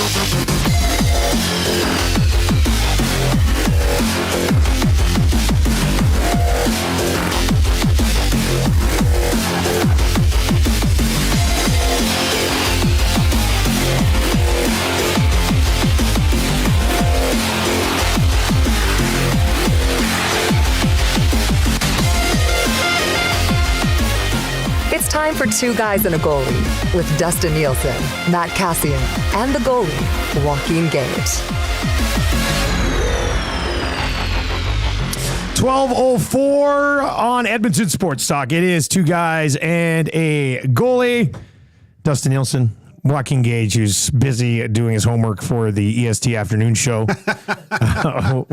It's time for Two Guys and a Goalie with Dustin Nielson, Matt Kassian, and the goalie, Joaquin Gage. 12:04 on Edmonton Sports Talk. It is Two Guys and a Goalie. Dustin Nielson, Joaquin Gage, who's busy doing his homework for the EST afternoon show. I'm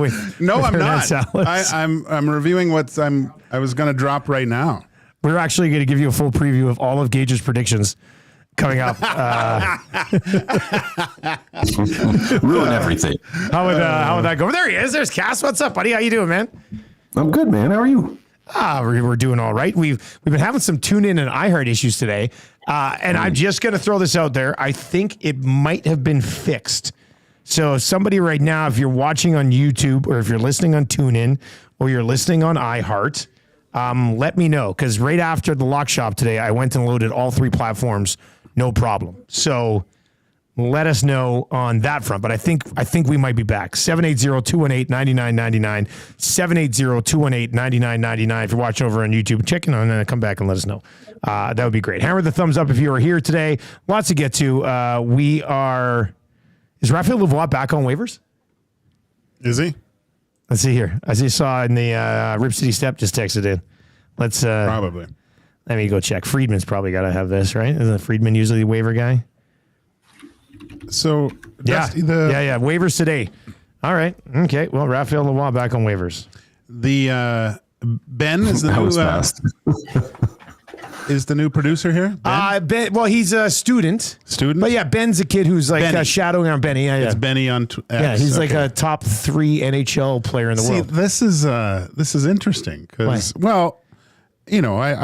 not. I'm reviewing what I was going to drop right now. We're actually going to give you a full preview of all of Gage's predictions coming up. Ruin everything. How would that go? There he is. There's Cass. What's up, buddy? How you doing, man? I'm good, man. How are you? We're doing all right. We've been having some tune-in and iHeart issues today, and I'm just going to throw this out there. I think it might have been fixed. So somebody right now, if you're watching on YouTube or if you're listening on TuneIn or you're listening on iHeart, let me know, because right after the lock shop today, I went and loaded all three platforms, no problem. So let us know on that front. But I think we might be back. 780-218-9999, 780-218-9999. If you're watching over on YouTube, check in on and come back and let us know. That would be great. Hammer the thumbs up if you are here today. Lots to get to. Is Raphael Lavoie back on waivers? Is he? Let's see here. As you saw in the Rip City Step just texted in. Let's probably. Let me go check. Friedman's probably got to have this, right? Isn't Friedman usually the waiver guy? So yeah, waivers today. All right. Okay. Well, Raphael Lavoie back on waivers. The Ben is the is the new producer here? Ben, well, he's a student. But yeah, Ben's a kid who's like shadowing on Benny. Yeah, it's Benny on X. Yeah, he's like a top 3 NHL player in the world. This is interesting because, I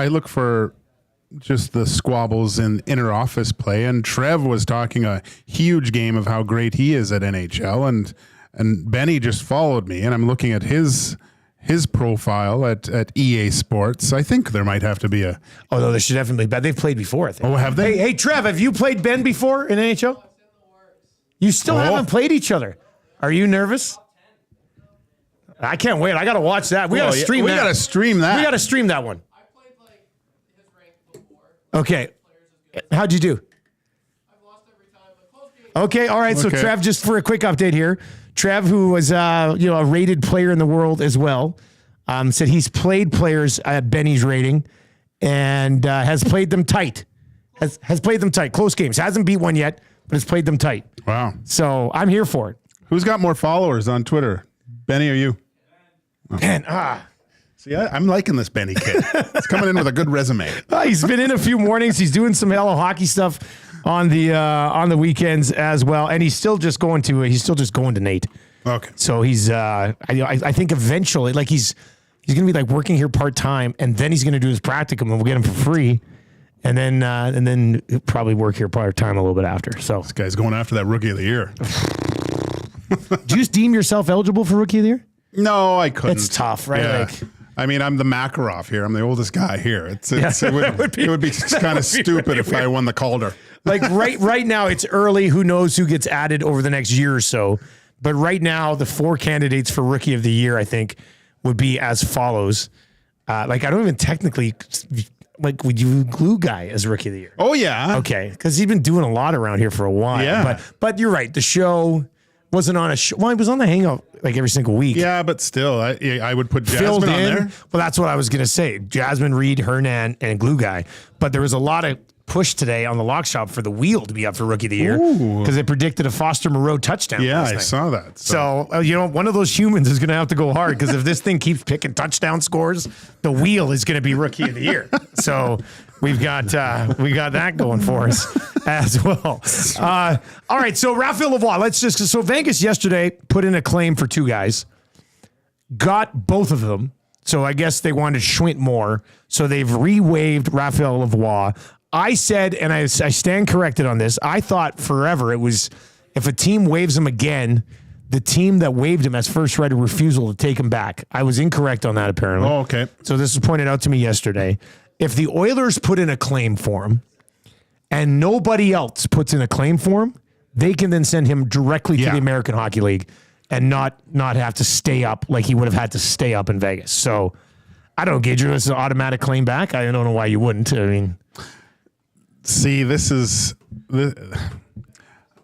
look for just the squabbles in inner office play, and Trev was talking a huge game of how great he is at NHL, and Benny just followed me, and I'm looking at his profile at EA Sports. I think there might have to be a... Oh, no, there should definitely be. They've played before, I think. Oh, have they? Hey, Trev, have you played Ben before in NHL? You still haven't played each other. Are you nervous? I can't wait. I got to watch that. We got to stream that. We got to stream that. We got to stream that one. I played his rank before. Okay. How'd you do? I've lost every time, but close game. Okay, all right. So Trev, just for a quick update here, Trev, who was a rated player in the world as well, said he's played players at Benny's rating and has played them tight. Has played them tight. Close games. Hasn't beat one yet, but has played them tight. Wow. So I'm here for it. Who's got more followers on Twitter? Benny or you? Ben. See, I'm liking this Benny kid. He's coming in with a good resume. He's been in a few mornings. He's doing some Hello Hockey stuff on the weekends as well, and he's still just going to Nate. Okay. So he's I think eventually, like he's gonna be like working here part time, and then he's gonna do his practicum, and we'll get him for free, and then he'll probably work here part time a little bit after. So this guy's going after that Rookie of the Year. Do you just deem yourself eligible for Rookie of the Year? No, I couldn't. It's tough, right? Yeah. Like, I mean, I'm the Makarov here. I'm the oldest guy here. It would be kind of stupid if I won the Calder. Like right now, it's early. Who knows who gets added over the next year or so? But right now, the 4 candidates for Rookie of the Year, I think, would be as follows. I don't even technically would you glue Guy as Rookie of the Year? Oh yeah, okay, because he's been doing a lot around here for a while. Yeah, but you're right. The show wasn't on a show. Well, he was on the Hangout like every single week. Yeah, but still, I would put Jasmine on there. Well, that's what I was gonna say. Jasmine, Reed, Hernan, and Glue Guy. But there was a lot of push today on the lock shop for the wheel to be up for Rookie of the Year because they predicted a Foster Moreau touchdown. Yeah, last I night. saw that. So one of those humans is going to have to go hard because if this thing keeps picking touchdown scores, the wheel is going to be Rookie of the Year. So we got that going for us as well. All right, so Raphael Lavoie. So Vegas yesterday put in a claim for 2 guys, got both of them. So I guess they wanted Schwint more. So they've re-waived Raphael Lavoie. I said, and I stand corrected on this, I thought forever it was if a team waives him again, the team that waived him has first right of refusal to take him back. I was incorrect on that, apparently. Oh, okay. So this was pointed out to me yesterday. If the Oilers put in a claim for him and nobody else puts in a claim for him, they can then send him directly to the American Hockey League and not have to stay up like he would have had to stay up in Vegas. So I don't know, Gage, this is an automatic claim back. I don't know why you wouldn't. I mean, see,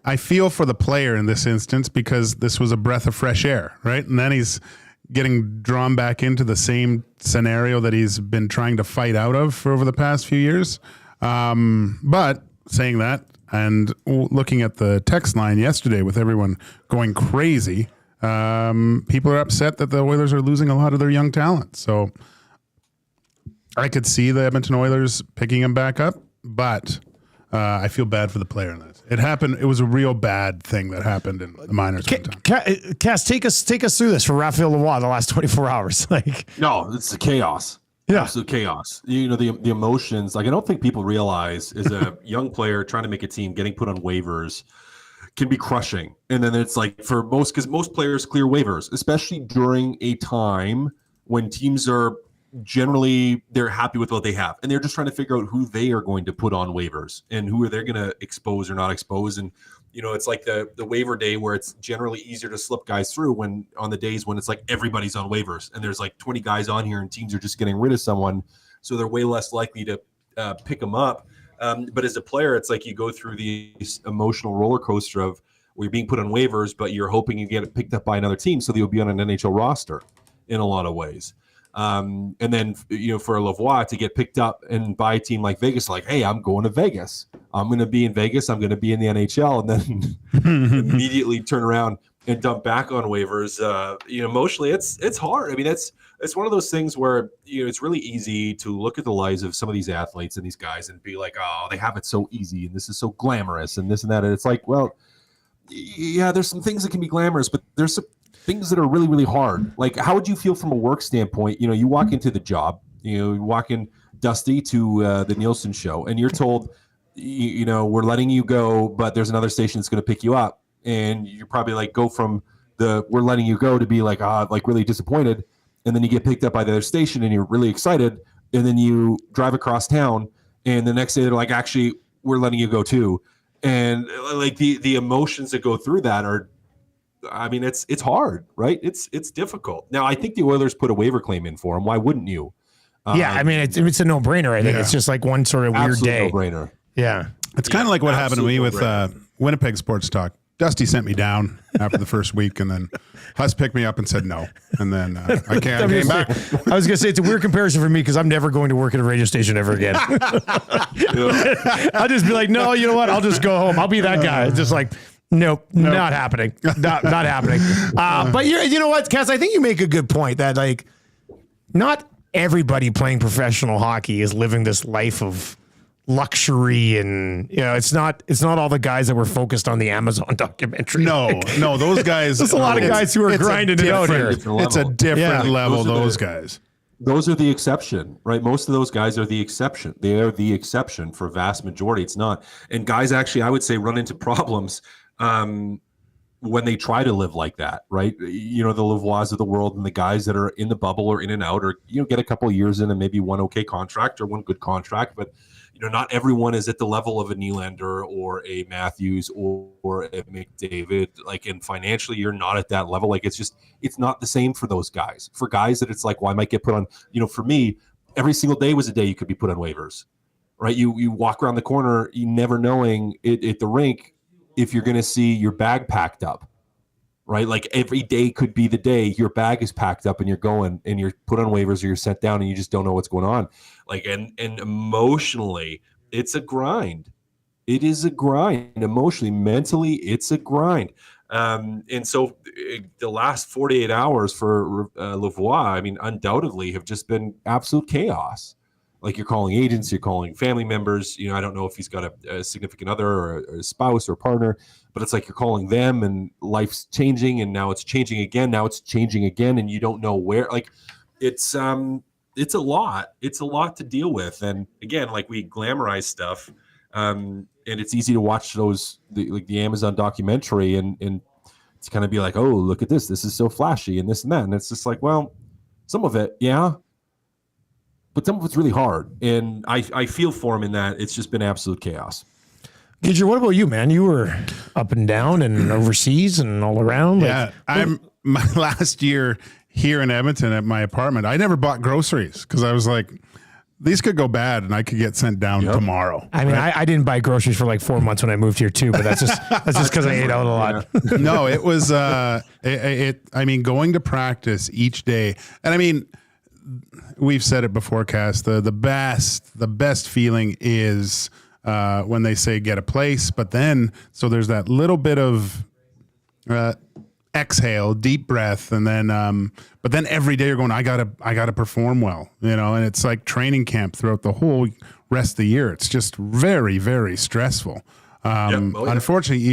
I feel for the player in this instance because this was a breath of fresh air, right? And then he's getting drawn back into the same scenario that he's been trying to fight out of for over the past few years. But saying that and looking at the text line yesterday with everyone going crazy, people are upset that the Oilers are losing a lot of their young talent. So I could see the Edmonton Oilers picking him back up, but I feel bad for the player in this. It happened. It was a real bad thing that happened in the minors one time. Cass, take us through this for Raphael Lavoie the last 24 hours. No, it's the chaos. Yeah. Absolute chaos. The emotions. I don't think people realize as a young player trying to make a team, getting put on waivers can be crushing. And then it's because most players clear waivers, especially during a time when teams are generally they're happy with what they have and they're just trying to figure out who they are going to put on waivers and who are they going to expose or not expose. And it's like the waiver day where it's generally easier to slip guys through when on the days when it's like everybody's on waivers and there's like 20 guys on here and teams are just getting rid of someone, so they're way less likely to pick them up. But as a player, it's like you go through the emotional roller coaster of where you're being put on waivers, but you're hoping you get it picked up by another team so that you'll be on an NHL roster in a lot of ways. And then, for Lavoie to get picked up and by a team like Vegas, like, hey, I'm going to Vegas. I'm going to be in Vegas. I'm going to be in the NHL. And then immediately turn around and dump back on waivers. Emotionally, it's hard. I mean, it's one of those things where, it's really easy to look at the lives of some of these athletes and these guys and be like, oh, they have it so easy and this is so glamorous and this and that. And it's like, well, yeah, there's some things that can be glamorous, but there's some things that are really, really hard. Like, how would you feel from a work standpoint? You walk into the job, you walk in Dusty to the Nielson show, and you're told, we're letting you go, but there's another station that's going to pick you up. And you probably like go from we're letting you go to be like really disappointed. And then you get picked up by the other station and you're really excited. And then you drive across town and the next day they're like, actually, we're letting you go too. And like the emotions that go through that are, I mean, it's hard, right? It's difficult. Now, I think the Oilers put a waiver claim in for him. Why wouldn't you? Yeah, I mean, it's a no-brainer. I think it's just like one sort of weird day. No-brainer. Yeah. It's kind of like what happened to me with Winnipeg Sports Talk. Dusty sent me down after the first week, and then Huss picked me up and said no. And then I came back. I was going to say, it's a weird comparison for me because I'm never going to work at a radio station ever again. I'll just be like, no, you know what? I'll just go home. I'll be that guy. It's just like, nope. Not happening. Not happening. But you know what, Cass? I think you make a good point that like not everybody playing professional hockey is living this life of luxury, and it's not all the guys that were focused on the Amazon documentary. No, those guys. There's a lot of guys who are grinding it out here. It's a different level. Those guys. Those are the exception, right? Most of those guys are the exception. They are the exception for vast majority. It's not. And guys actually, I would say, run into problems when they try to live like that, right? The Lavoies of the world and the guys that are in the bubble or in and out or, get a couple of years in and maybe one okay contract or one good contract. But, not everyone is at the level of a Nylander or a Matthews or a McDavid. Like, and financially, you're not at that level. Like, it's not the same for those guys. For guys that it's like, well, I might get put on, for me, every single day was a day you could be put on waivers, right? You walk around the corner, you never knowing at the rink if you're going to see your bag packed up, right? Like every day could be the day your bag is packed up and you're going and you're put on waivers or you're sent down and you just don't know what's going on. Like, and emotionally, it's a grind. It is a grind. Emotionally, mentally, it's a grind. And so the last 48 hours for Lavoie, I mean, undoubtedly have just been absolute chaos. Like, you're calling agents, you're calling family members. I don't know if he's got a significant other or a spouse or partner, but it's like you're calling them and life's changing and now it's changing again. Now it's changing again and you don't know where. Like, it's a lot. It's a lot to deal with. And again, like, we glamorize stuff. And it's easy to watch the Amazon documentary and it's kind of be like, oh, look at this. This is so flashy and this and that. And it's just like, well, some of it, yeah. But some of it's really hard. And I feel for him in that it's just been absolute chaos. Gage, what about you, man? You were up and down and overseas and all around. Yeah, my last year here in Edmonton at my apartment, I never bought groceries because I was like, these could go bad and I could get sent down tomorrow. I mean, I didn't buy groceries for like 4 months when I moved here too, but that's just because I ate out a lot. Yeah. No, it was I mean, going to practice each day, and I mean, we've said it before, Cass. The best feeling is when they say get a place, but then so there's that little bit of exhale, deep breath, and then but then every day you're going, I gotta perform well, and it's like training camp throughout the whole rest of the year. It's just very, very stressful. Unfortunately,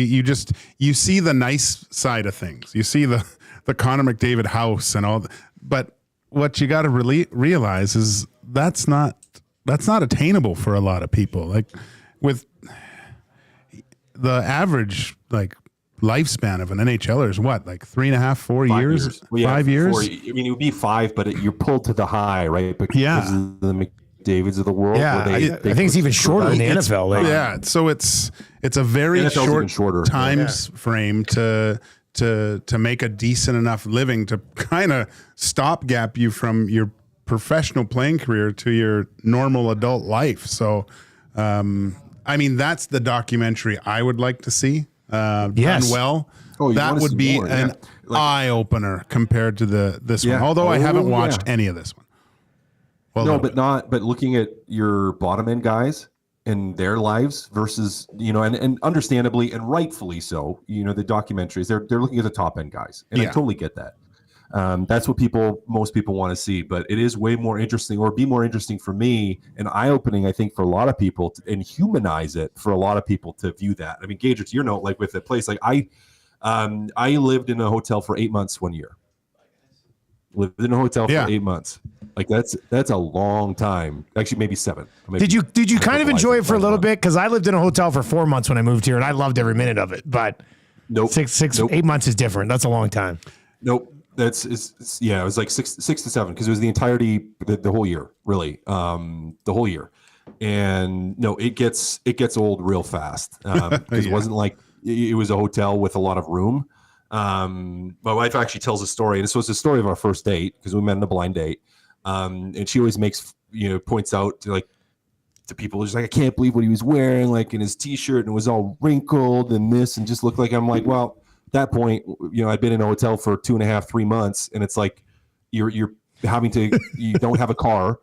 you see the nice side of things. You see the Connor McDavid house and all, but what you got to really realize is that's not attainable for a lot of people. Like with the average lifespan of an NHLer is what, like 3.5, 4 years, well, 5 years. I mean, it would be 5, but you're pulled to the high, right? Because of the McDavids of the world. Yeah, I think it's even shorter in the NFL. Yeah, so it's a very short time frame to make a decent enough living to kind of stopgap you from your professional playing career to your normal adult life. So, I mean, that's the documentary I would like to see done well. Oh, that would be an eye opener compared to this one. Although I haven't watched any of this one. Well, but looking at your bottom end guys and their lives versus, and understandably and rightfully so, the documentaries, they're looking at the top end guys. And I totally get that. That's what most people want to see, but it is way more interesting, or be more interesting for me and eye-opening, I think, for a lot of people and humanize it for a lot of people to view that. I mean, Gage, it's your note, like with a place, like I lived in a hotel for 8 months one year. Lived in a hotel for 8 months. Like that's a long time. Actually, maybe 7. Did you kind of enjoy it for a little bit? Because I lived in a hotel for 4 months when I moved here, and I loved every minute of it. But nope. 8 months is different. That's a long time. Nope. It was like 6 to 7 because it was the entirety, the whole year, really, the whole year. And no, it gets old real fast because it wasn't like it was a hotel with a lot of room. My wife actually tells a story, and this was the story of our first date because we met on a blind date. And she always points out to people, just like, I can't believe what he was wearing, like in his t-shirt, and it was all wrinkled and this, and just looked like, I'm like, well, at that point, I'd been in a hotel for 2.5, 3 months, and it's like you're having to, you don't have a car,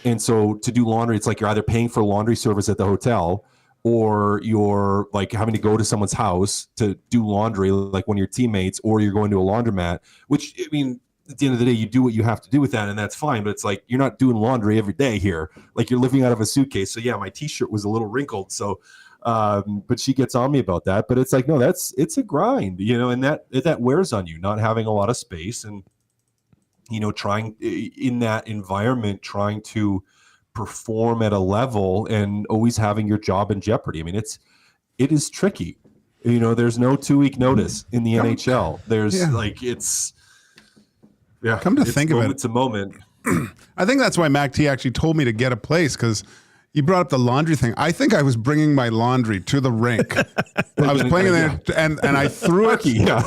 and so to do laundry, it's like you're either paying for laundry service at the hotel, or you're like having to go to someone's house to do laundry, like one of your teammates, or you're going to a laundromat, which, I mean, at the end of the day, you do what you have to do with that, and that's fine. But it's like you're not doing laundry every day here. Like you're living out of a suitcase. So yeah, my t-shirt was a little wrinkled. So, but she gets on me about that. But it's like, no, it's a grind, and that wears on you, not having a lot of space, and trying in that environment, trying to perform at a level, and always having your job in jeopardy. I mean, it is tricky. There's no 2-week notice in the NHL. There's come to think of it, it's a moment. I think that's why Mac T actually told me to get a place, because you brought up the laundry thing. I think I was bringing my laundry to the rink. I was playing there, and I threw it.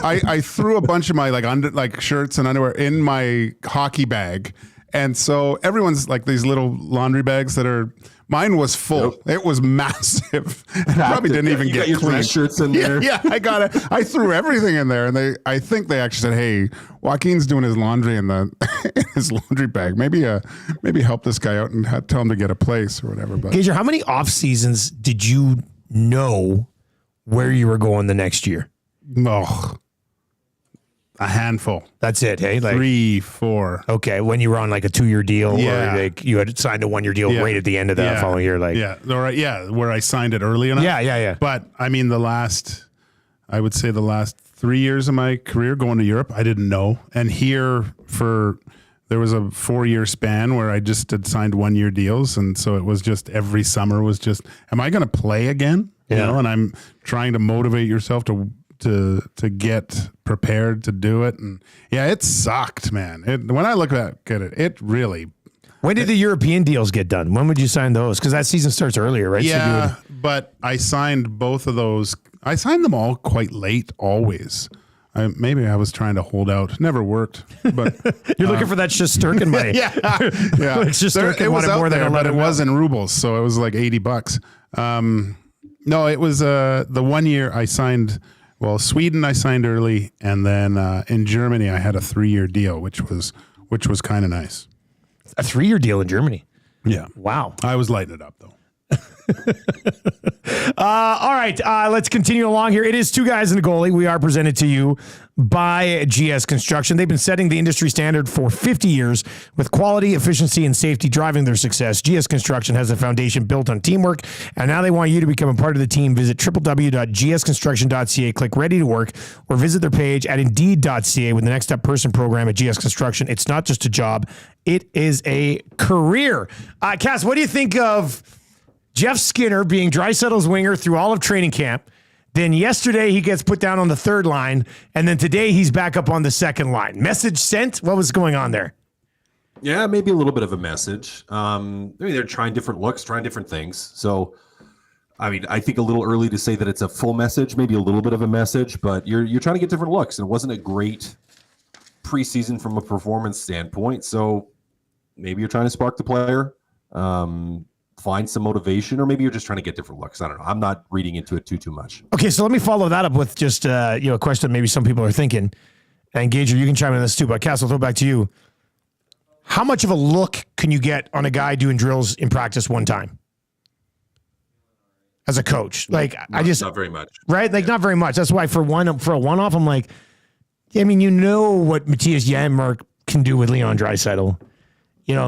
I threw a bunch of my shirts and underwear in my hockey bag, and so everyone's like these little laundry bags that are. Mine was full. Yep. It was massive. I probably didn't even get your clean. Dress shirts in there. Yeah, I got it. I threw everything in there, and I think they actually said, "Hey, Joaquin's doing his laundry in his laundry bag. Maybe help this guy out and tell him to get a place or whatever." But Gage, how many off seasons did you know where you were going the next year? Oh, a handful. That's it, hey? 3, 4. Okay, when you were on like a 2-year deal, or you had signed a 1-year deal right at the end of the following year, where I signed it early enough. Yeah. But I mean, I would say the last 3 years of my career going to Europe, I didn't know, and here for there was a 4-year span where I just had signed 1-year deals. And so it was just every summer was just, am I going to play again? You know, and I'm trying to motivate yourself to get prepared to do it. And yeah, it sucked, man. When I look back at it, it really. When did the European deals get done? When would you sign those? Because that season starts earlier, right? Yeah, but I signed both of those. I signed them all quite late, always. Maybe I was trying to hold out. Never worked. But you're looking for that Shesterkin money. yeah. Shesterkin wanted more than but it was in rubles, so it was like $80. No, it was the 1 year I signed. Well, Sweden I signed early, and then in Germany I had a 3-year deal, which was kind of nice. A 3-year deal in Germany. Yeah. Wow. I was lighting it up though. All right, let's continue along here. It is Two Guys and a Goalie. We are presented to you by GS Construction. They've been setting the industry standard for 50 years with quality, efficiency, and safety driving their success. GS Construction has a foundation built on teamwork, and now they want you to become a part of the team. Visit www.gsconstruction.ca, click Ready to Work, or visit their page at indeed.ca with the Next Up Person program at GS Construction. It's not just a job, it is a career. Cass, what do you think of Jeff Skinner being Draisaitl's winger through all of training camp? Then yesterday he gets put down on the third line, and then today he's back up on the second line. Message sent? What was going on there? Yeah, maybe a little bit of a message. I mean, they're trying different looks, trying different things. So, I mean, I think a little early to say that it's a full message, maybe a little bit of a message, but you're trying to get different looks. And it wasn't a great preseason from a performance standpoint. So maybe you're trying to spark the player. Find some motivation, or maybe you're just trying to get different looks. I don't know. I'm not reading into it too much. Okay, so let me follow that up with just a question maybe some people are thinking. And Gage, you can chime in on this too, but Cass, I'll throw it back to you. How much of a look can you get on a guy doing drills in practice one time as a coach? Like, not very much, right? Like, not very much. That's why for a one-off, I'm like, I mean, what Matthias Janmark can do with Leon Draisaitl.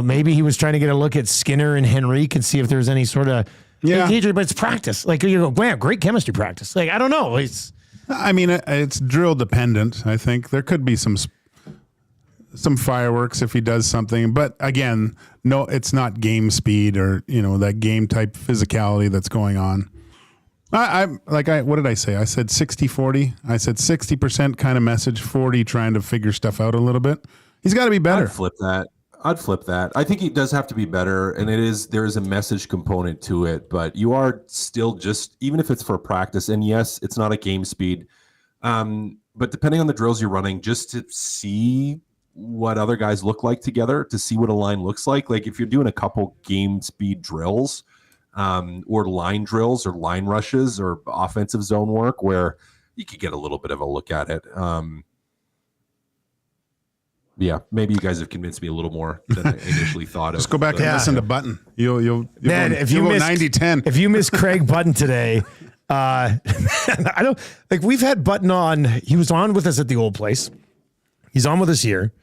Maybe he was trying to get a look at Skinner and Henrique and see if there's any sort of engagement, but it's practice. Like, you go, wow, great chemistry practice. Like, I don't know. It's drill dependent. I think there could be some fireworks if he does something, but again, no, it's not game speed or, that game type physicality that's going on. What did I say? I said 60-40. I said 60% kind of message, 40 trying to figure stuff out a little bit. He's got to be better. I'd flip that. I think he does have to be better, and there is a message component to it, but you are still just, even if it's for practice, and yes, it's not at game speed, but depending on the drills you're running, just to see what other guys look like together, to see what a line looks like if you're doing a couple game speed drills, or line drills or line rushes or offensive zone work where you could get a little bit of a look at it. Yeah, maybe you guys have convinced me a little more than I initially thought. Just go back and listen to Button. You'll man, if you miss 90-10. If you miss Craig Button today, I don't like. We've had Button on. He was on with us at the old place. He's on with us here.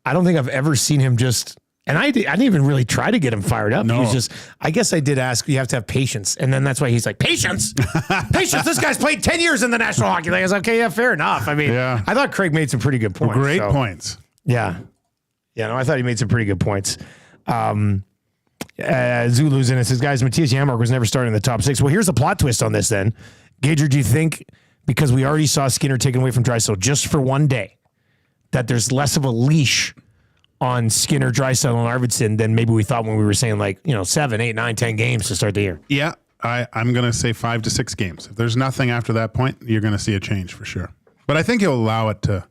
I don't think I've ever seen him just. And I didn't even really try to get him fired up. No. He was just. I guess I did ask. You have to have patience, and then that's why he's like, patience. Patience. This guy's played 10 years in the National Hockey League. I was like, okay, yeah, fair enough. I mean, I thought Craig made some pretty good points. Great points. Yeah. No, I thought he made some pretty good points. Zulu's in it says, guys, Matthias Janmark was never starting in the top 6. Well, here's a plot twist on this then. Gager, do you think, because we already saw Skinner taken away from Draisaitl just for one day, that there's less of a leash on Skinner, Draisaitl, and Arvidsson than maybe we thought when we were saying 7, 8, 9, 10 games to start the year? Yeah, I'm going to say 5 to 6 games. If there's nothing after that point, you're going to see a change for sure. But I think he'll allow it to,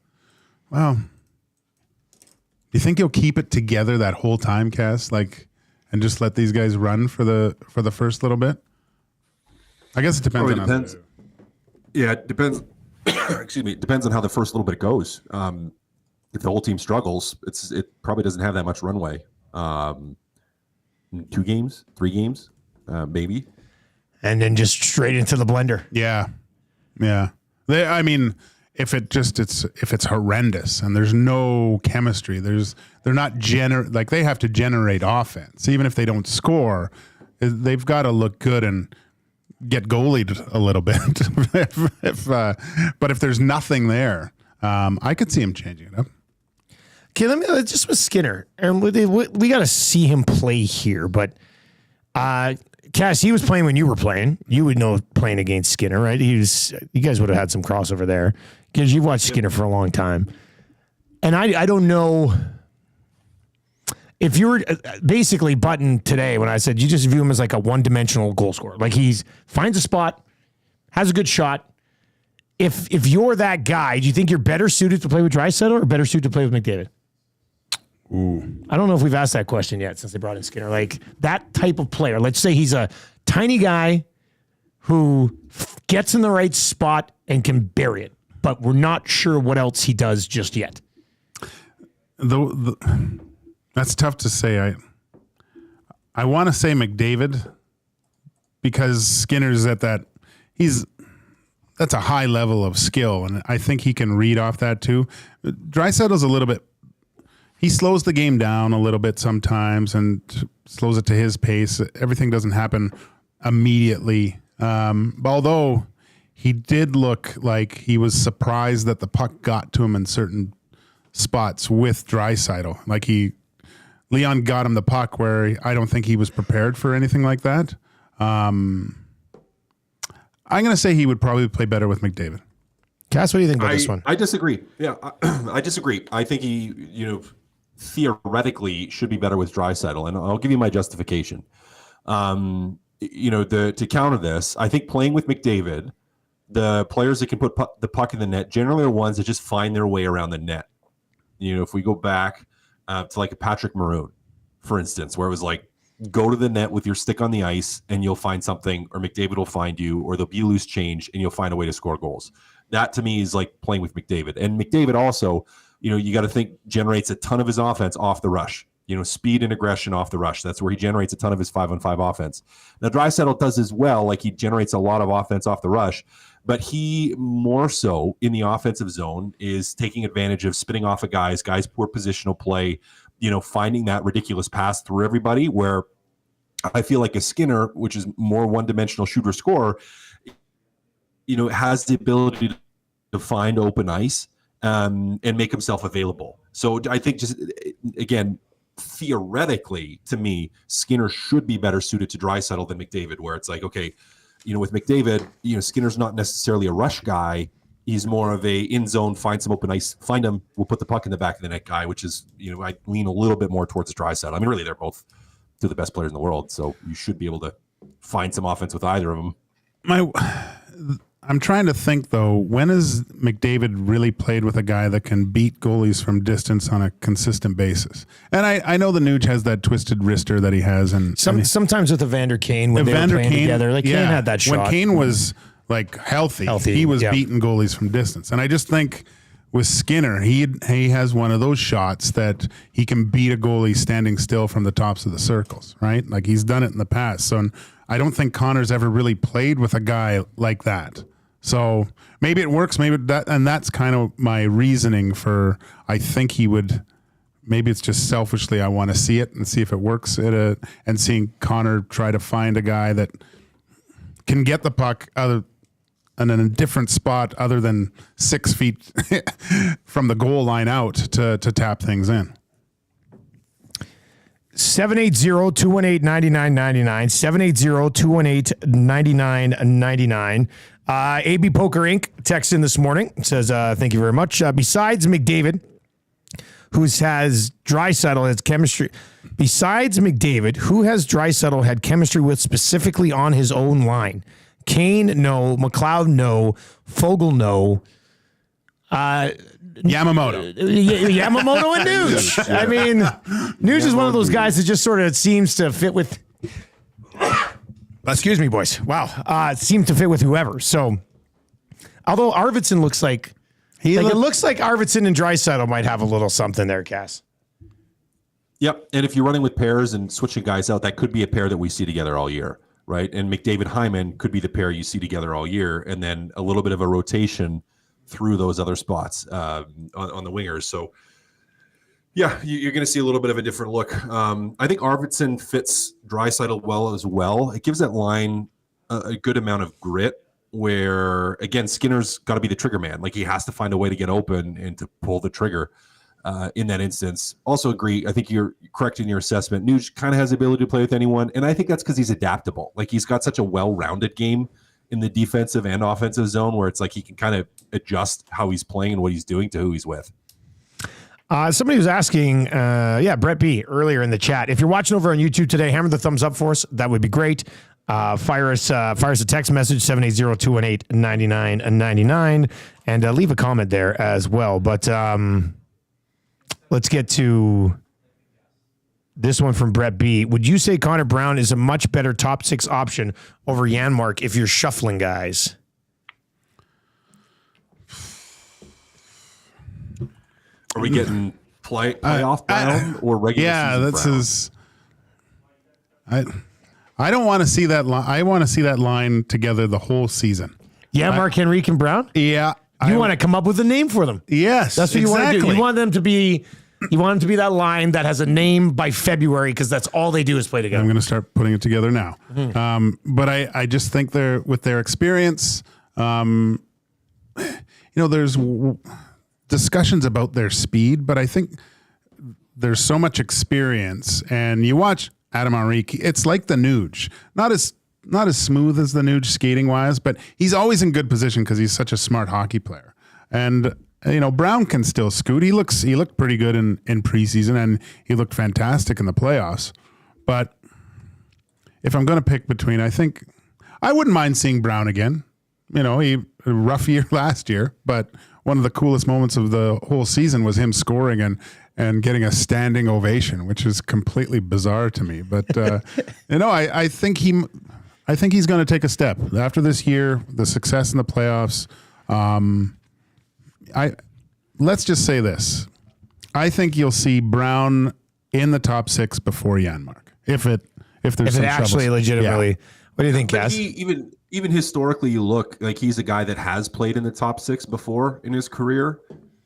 do you think he'll keep it together that whole time, Cass? And just let these guys run for the first little bit? I guess it depends. Depends. Yeah, it depends. Excuse me. It depends on how the first little bit goes. If the whole team struggles, it probably doesn't have that much runway. 2 games, 3 games, maybe. And then just straight into the blender. Yeah. If it's horrendous and there's no chemistry, they're not they have to generate offense. Even if they don't score, they've got to look good and get goalied a little bit. But if there's nothing there, I could see him changing it up. Okay, just with Skinner, and we got to see him play here. But Cass, he was playing when you were playing. You would know playing against Skinner, right? You guys would have had some crossover there because you've watched Skinner for a long time. And I don't know if you were basically Button today when I said you just view him as like a one-dimensional goal scorer. Like finds a spot, has a good shot. If you're that guy, do you think you're better suited to play with Draisaitl or better suited to play with McDavid? Ooh. I don't know if we've asked that question yet since they brought in Skinner. Like that type of player. Let's say he's a tiny guy who gets in the right spot and can bury it, but we're not sure what else he does just yet. That's tough to say. I want to say McDavid because Skinner's at that. That's a high level of skill, and I think he can read off that too. Draisaitl's a little bit. He slows the game down a little bit sometimes and slows it to his pace. Everything doesn't happen immediately. Although he did look like he was surprised that the puck got to him in certain spots with Draisaitl. Like Leon got him the puck where I don't think he was prepared for anything like that. I'm going to say he would probably play better with McDavid. Cass, what do you think about this one? I disagree. Yeah, I disagree. I think he, theoretically should be better with Draisaitl, and I'll give you my justification. To counter this, I think playing with McDavid, the players that can put the puck in the net generally are ones that just find their way around the net. If we go back to like a Patrick Maroon, for instance, where it was like, go to the net with your stick on the ice and you'll find something, or McDavid will find you, or there'll be loose change and you'll find a way to score goals. That to me is like playing with McDavid. And McDavid also, you got to think, generates a ton of his offense off the rush. Speed and aggression off the rush. That's where he generates a ton of his 5-on-5 offense. Now, Draisaitl does as well. Like, he generates a lot of offense off the rush, but he more so in the offensive zone is taking advantage of spinning off of guys poor positional play, finding that ridiculous pass through everybody, where I feel like a Skinner, which is more one-dimensional shooter scorer, has the ability to find open ice and make himself available. So I think, just again, theoretically, to me, Skinner should be better suited to Draisaitl than McDavid, where it's like, okay, with McDavid, Skinner's not necessarily a rush guy. He's more of a in zone, find some open ice, find him, we'll put the puck in the back of the net guy, which is, I lean a little bit more towards Draisaitl. I mean, really, they're both two of the best players in the world, so you should be able to find some offense with either of them. I'm trying to think, though, when has McDavid really played with a guy that can beat goalies from distance on a consistent basis? And I know the Nuge has that twisted wrister that he has. And sometimes with Evander Kane, when they were playing together, like Kane had that shot. When Kane was like healthy he was beating goalies from distance. And I just think with Skinner, he has one of those shots that he can beat a goalie standing still from the tops of the circles, right? Like, he's done it in the past. So I don't think Connor's ever really played with a guy like that. So maybe it works, and that's kind of my reasoning for, I think he would, maybe it's just selfishly I want to see it and see if it works and seeing Connor try to find a guy that can get the puck and in a different spot other than 6 feet from the goal line out to tap things in. 780-218-9999, 780-218-9999. AB Poker Inc. texts in this morning, says, thank you very much. Besides McDavid, who has Draisaitl has chemistry. Besides McDavid, who has Draisaitl had chemistry with specifically on his own line? Kane, no. McLeod, no. Fogle, no. Yamamoto. Yamamoto and Nuge. I mean, Nuge is one of those guys that just sort of seems to fit with... Excuse me, boys. Wow. It seemed to fit with whoever. So, although Arvidsson looks like... it looks like Arvidsson and Draisaitl might have a little something there, Cass. Yep. And if you're running with pairs and switching guys out, that could be a pair that we see together all year, right? And McDavid Hyman could be the pair you see together all year, and then a little bit of a rotation through those other spots on the wingers. So, yeah, you're going to see a little bit of a different look. I think Arvidsson fits Draisaitl well as well. It gives that line a good amount of grit, where, again, Skinner's got to be the trigger man. Like, he has to find a way to get open and to pull the trigger. in that instance. Also agree. I think you're correct in your assessment. Nuge kind of has the ability to play with anyone, and I think that's because he's adaptable. Like he's got such a well-rounded game in the defensive and offensive zone where it's like he can kind of adjust how he's playing and what he's doing to who he's with. Somebody was asking, Brett B earlier in the chat. If you're watching over on YouTube today, hammer the thumbs up for us. That would be great. Fire us a text message 780-218-9999 and leave a comment there as well. But let's get to this one from Brett B. Would you say Connor Brown is a much better top 6 option over Janmark if you're shuffling guys? Are we getting playoff Brown or regular season Brown? I don't want to see that line. I want to see that line together the whole season. Janmark, Henrique, and Brown? Yeah. You want to come up with a name for them. Yes. That's what you want to do. You want them to be that line that has a name by February because that's all they do is play together. I'm going to start putting it together now. But I just think with their experience, there's discussions about their speed, but I think there's so much experience. And you watch Adam Henrique, it's like the Nuge. Not as smooth as the Nuge skating wise, but he's always in good position because he's such a smart hockey player. And Brown can still scoot. He looked pretty good in preseason, and he looked fantastic in the playoffs. But if I'm going to pick between, I think I wouldn't mind seeing Brown again. He a rough year last year, but one of the coolest moments of the whole season was him scoring and getting a standing ovation, which is completely bizarre to me. But I think he's going to take a step after this year, the success in the playoffs. Let's just say this: I think you'll see Brown in the top 6 before Janmark. If there's some actually troubles. legitimately. Yeah. What do you think, But Cass? even historically, you look like he's a guy that has played in the top 6 before in his career.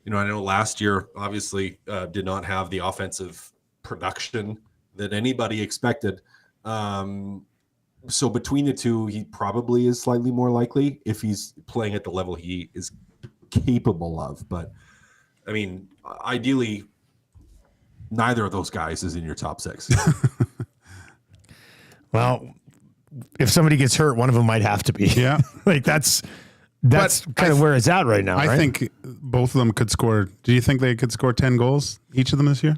I know last year obviously did not have the offensive production that anybody expected. So between the two, he probably is slightly more likely if he's playing at the level he is capable of. But I mean, ideally, neither of those guys is in your top 6. Well, if somebody gets hurt, one of them might have to be. Yeah. Like that's kind of where it's at right now. I think both of them could score. Do you think they could score 10 goals each of them this year?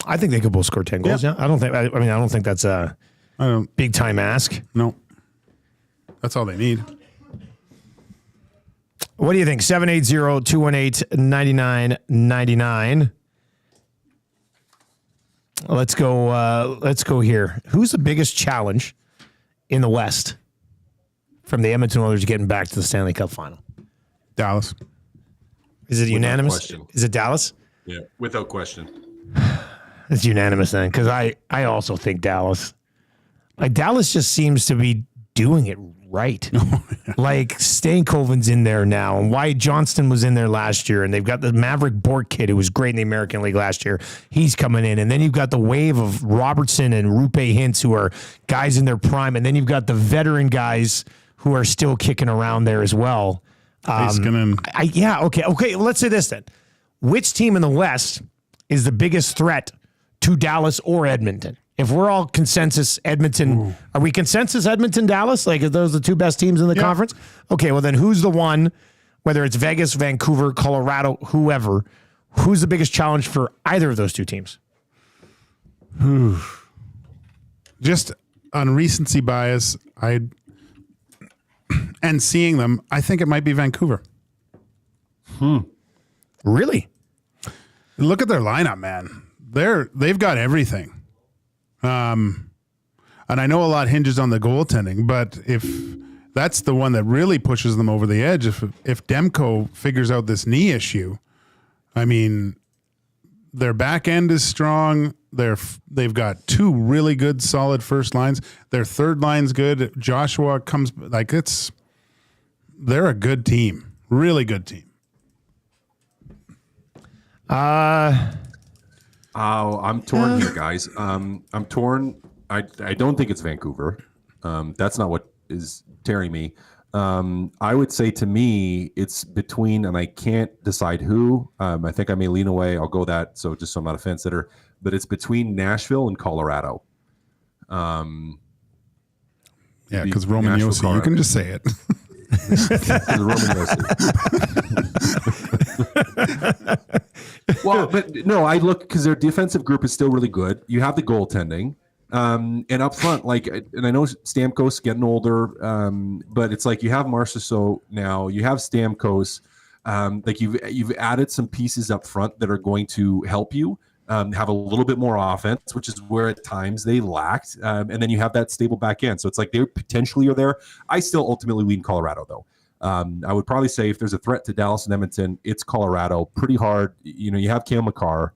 I think they could both score 10 goals. Yeah. I don't think that's a big time ask. No. That's all they need. What do you think? 780-218-9999. Let's go here. Who's the biggest challenge in the West from the Edmonton Oilers getting back to the Stanley Cup final? Dallas. Is it unanimous? question. Is it Dallas? Yeah, without question. It's unanimous then, because I also think Dallas. Like Dallas just seems to be doing it right. Like Stankoven's in there now, and Wyatt Johnston was in there last year, and they've got the Maverick Bork kid who was great in the American League last year. He's coming in, and then you've got the wave of Robertson and Rupe Hintz who are guys in their prime, and then you've got the veteran guys who are still kicking around there as well. Okay. Let's say this then: which team in the West is the biggest threat to Dallas or Edmonton? If we're all consensus Edmonton, are we consensus Edmonton, Dallas? Like, are those the two best teams in the conference? Okay, well then who's the one, whether it's Vegas, Vancouver, Colorado, whoever, who's the biggest challenge for either of those two teams? Just on recency bias, and seeing them, I think it might be Vancouver. Really? Look at their lineup, man. They've got everything. And I know a lot hinges on the goaltending, but if that's the one that really pushes them over the edge, if Demko figures out this knee issue, I mean, their back end is strong. They've got two really good, solid first lines. Their third line's good. Joshua comes they're a good team, really good team. I'm torn here, guys. I'm torn. I don't think it's Vancouver. That's not what is tearing me. I would say to me, it's between, and I can't decide who. I think I may lean away. I'll go that. So just so I'm not a fence sitter, but it's between Nashville and Colorado. Yeah, because Roman Yossi, you can just say it. Well, but no, I look because their defensive group is still really good. You have the goaltending. And up front, like, and I know Stamkos getting older, but it's like you have Marchessault now, you have Stamkos, like you've added some pieces up front that are going to help you have a little bit more offense, which is where at times they lacked, and then you have that stable back end. So it's like they potentially are there. I still ultimately lean Colorado though. I would probably say if there's a threat to Dallas and Edmonton, it's Colorado. Pretty hard. You know, you have Cale Makar.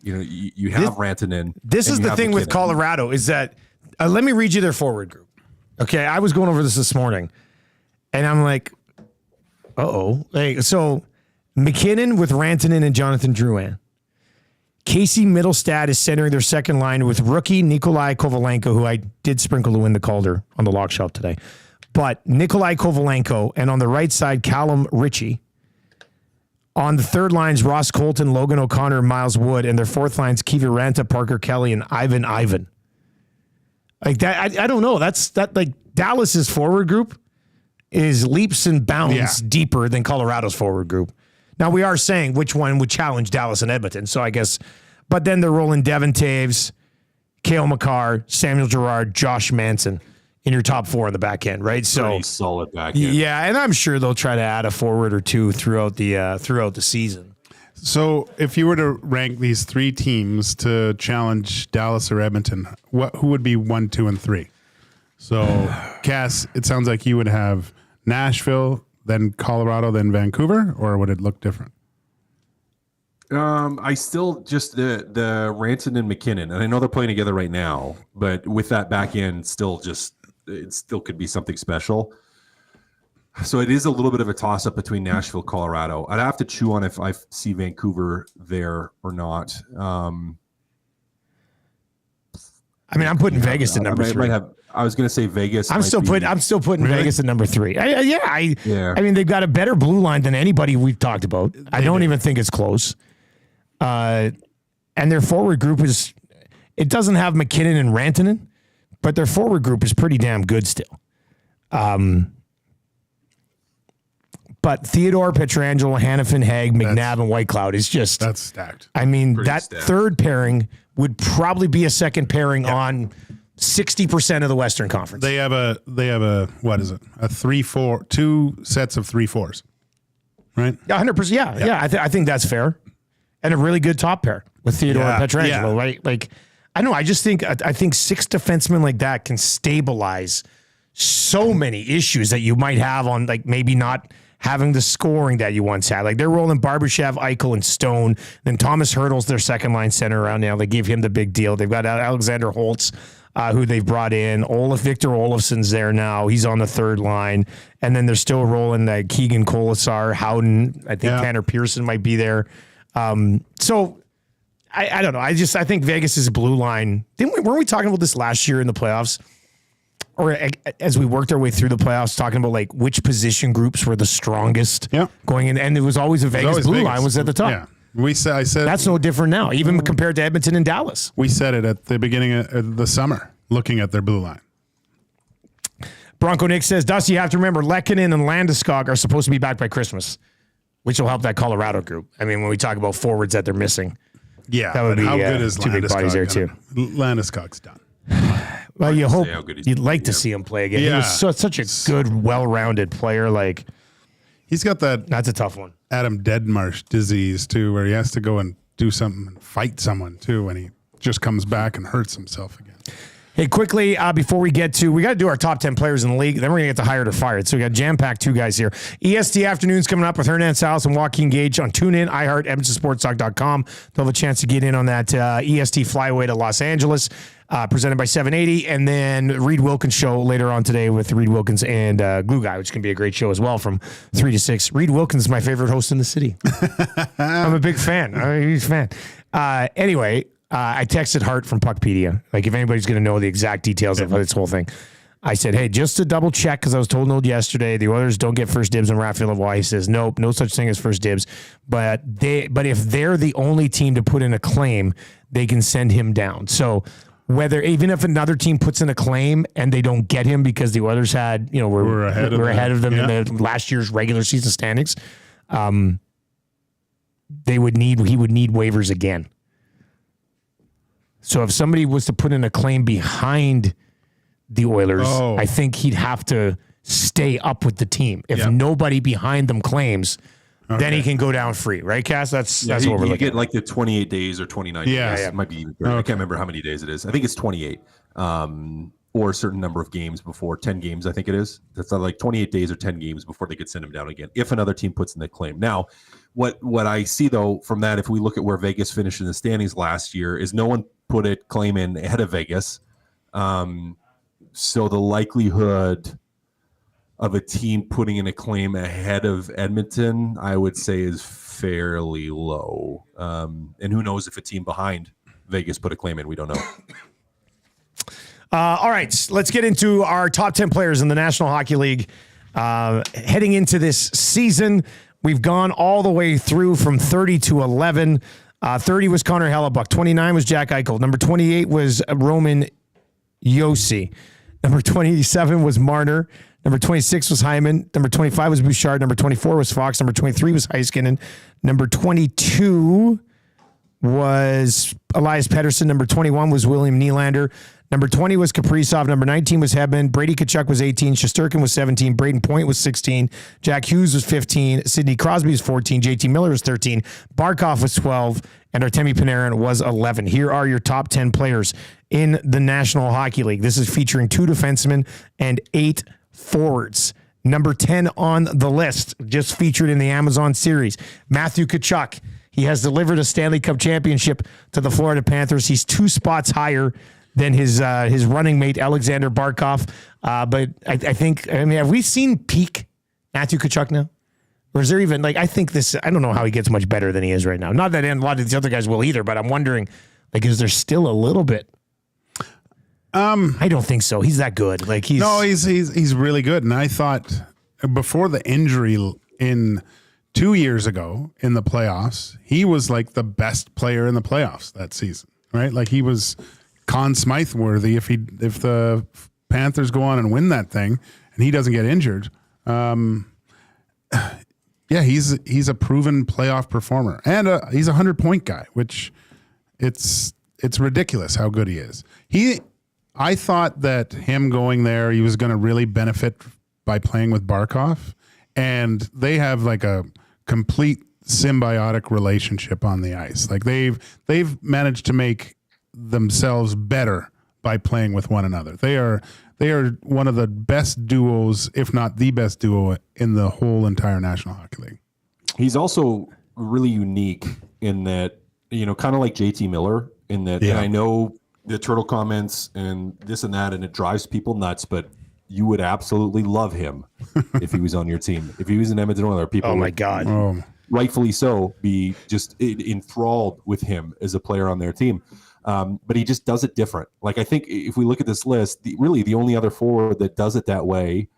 You know, you have Rantanen. This is the thing with Colorado is that, let me read you their forward group. Okay, I was going over this morning, and I'm like, Hey, so McKinnon with Rantanen and Jonathan Drouin. Casey Middlestad is centering their second line with rookie Nikolai Kovalenko, who I did sprinkle to win the Calder on the lock shelf today. But Nikolai Kovalenko, and on the right side, Callum Ritchie. On the third lines, Ross Colton, Logan O'Connor, Miles Wood, and their fourth lines, Kiva Ranta, Parker Kelly, and Ivan. Like that, I don't know. That's like Dallas's forward group is leaps and bounds deeper than Colorado's forward group. Now we are saying which one would challenge Dallas and Edmonton. So I guess, but then they're rolling Devin Taves, Cale Makar, Samuel Girard, Josh Manson in your top four on the back end, right? So pretty solid back end. Yeah, and I'm sure they'll try to add a forward or two throughout the season. So if you were to rank these three teams to challenge Dallas or Edmonton, who would be 1, 2, and 3? So Cass, it sounds like you would have Nashville, then Colorado, then Vancouver, or would it look different? I still just the Rantanen and McKinnon, and I know they're playing together right now, but with that back end, it still could be something special. So it is a little bit of a toss up between Nashville, Colorado. I'd have to chew on if I see Vancouver there or not. I mean, I'm putting Vegas at number 3. I was going to say Vegas. I'm still putting Vegas at number 3. I mean, they've got a better blue line than anybody we've talked about. I don't even think it's close. And their forward group it doesn't have McKinnon and Rantanen, but their forward group is pretty damn good still. But Theodore, Pietrangelo, Hannafin, Haig, McNabb, and Whitecloud is just... That's stacked. I mean, third pairing would probably be a second pairing on 60% of the Western Conference. They have a what is it? A 3-4, 2 sets of 3-4s, right? 100%. Yeah. I think that's fair, and a really good top pair with Theodore and Pietrangelo, right? Like, I know. I think 6 defensemen like that can stabilize so many issues that you might have on, like, maybe not having the scoring that you once had. Like, they're rolling Barbashev, Eichel, and Stone. Then Thomas Hurdle's their second line center around now. They gave him the big deal. They've got Alexander Holtz, who they've brought in. Victor Olofsson's there now. He's on the third line. And then they're still rolling Keegan Colasar, Howden. I think Tanner Pearson might be there. So I don't know. I think Vegas's blue line. Weren't we talking about this last year in the playoffs? Or as we worked our way through the playoffs, talking about like which position groups were the strongest going in, and it was always Vegas blue line was at the top. Yeah, I said that's no different now, even compared to Edmonton and Dallas. We said it at the beginning of the summer, looking at their blue line. Bronco Nick says, Dusty, you have to remember Lehkonen and Landeskog are supposed to be back by Christmas, which will help that Colorado group. I mean, when we talk about forwards that they're missing, that would be how good is two big bodies there too. Landeskog's done. Well, you'd like to see him play again. Yeah. He was such a good, well-rounded player. Like, he's got that's a tough one. Adam Deadmarsh disease too, where he has to go and do something and fight someone too, when he just comes back and hurts himself again. Hey, quickly, before we got to do our top 10 players in the league, then we're going to get to hired or fired. So we got jam-packed 2 guys here. EST Afternoons coming up with Hernan Salas and Joaquin Gage on TuneIn, iHeart, EdmontonSportsTalk.com. They'll have a chance to get in on that EST flyaway to Los Angeles, presented by 780. And then Reed Wilkins show later on today with Reed Wilkins and Glue Guy, which can be a great show as well from 3 to 6. Reed Wilkins is my favorite host in the city. I'm a big fan. I'm a huge fan. Anyway, I texted Hart from Puckpedia. Like, if anybody's going to know the exact details of this whole thing. I said, hey, just to double check, because I was told no yesterday, the Oilers don't get first dibs on Raphael Lavoie. He says, nope, no such thing as first dibs. But if they're the only team to put in a claim, they can send him down. So even if another team puts in a claim and they don't get him because the Oilers had, we're ahead of them in the last year's regular season standings, he would need waivers again. So if somebody was to put in a claim behind the Oilers, I think he'd have to stay up with the team. If nobody behind them claims, then he can go down free, right, Cass? That's what we're looking at. You get like the 28 days or 29 days. Yeah. It might be even. I can't remember how many days it is. I think it's 28, or a certain number of games before 10 games. I think it is. That's like 28 days or 10 games before they could send him down again. If another team puts in the claim. Now, what I see though from that, if we look at where Vegas finished in the standings last year, is no one put a claim in ahead of Vegas. So the likelihood of a team putting in a claim ahead of Edmonton, I would say, is fairly low. And who knows if a team behind Vegas put a claim in? We don't know. All right, let's get into our top 10 players in the National Hockey League. Heading into this season, we've gone all the way through from 30 to 11. 30 was Connor Hellebuck. 29 was Jack Eichel. Number 28 was Roman Josi. Number 27 was Marner. Number 26 was Hyman. Number 25 was Bouchard. Number 24 was Fox. Number 23 was Heiskanen. Number 22 was Elias Pettersson. Number 21 was William Nylander. Number 20 was Kaprizov. Number 19 was Hedman. Brady Tkachuk was 18. Shesterkin was 17. Braden Point was 16. Jack Hughes was 15. Sidney Crosby was 14. JT Miller was 13. Barkov was 12. And Artemi Panarin was 11. Here are your top 10 players in the National Hockey League. This is featuring 2 defensemen and 8 forwards. Number 10 on the list, just featured in the Amazon series, Matthew Tkachuk. He has delivered a Stanley Cup championship to the Florida Panthers. He's 2 spots higher than his running mate, Alexander Barkov. But I think, have we seen peak Matthew Tkachuk now? Or is there even, I don't know how he gets much better than he is right now. Not that a lot of these other guys will either, but I'm wondering, is there still a little bit? I don't think so. He's that good. He's really good. And I thought before the injury in 2 years ago in the playoffs, he was the best player in the playoffs that season, right? He was Conn Smythe worthy if the Panthers go on and win that thing and he doesn't get injured. He's a proven playoff performer, and he's a 100-point guy, which it's ridiculous how good he is. I thought that him going there, he was going to really benefit by playing with Barkov, and they have a complete symbiotic relationship on the ice. They've managed to make themselves better by playing with one another. They are one of the best duos, if not the best duo in the whole entire National Hockey League. He's also really unique in that, kind of like JT Miller in that, and I know the turtle comments and this and that, and it drives people nuts, but you would absolutely love him if he was on your team. If he was in Edmonton Oilers, people would, rightfully so, be just enthralled with him as a player on their team. But he just does it different. I think if we look at this list, the only other forward that does it that way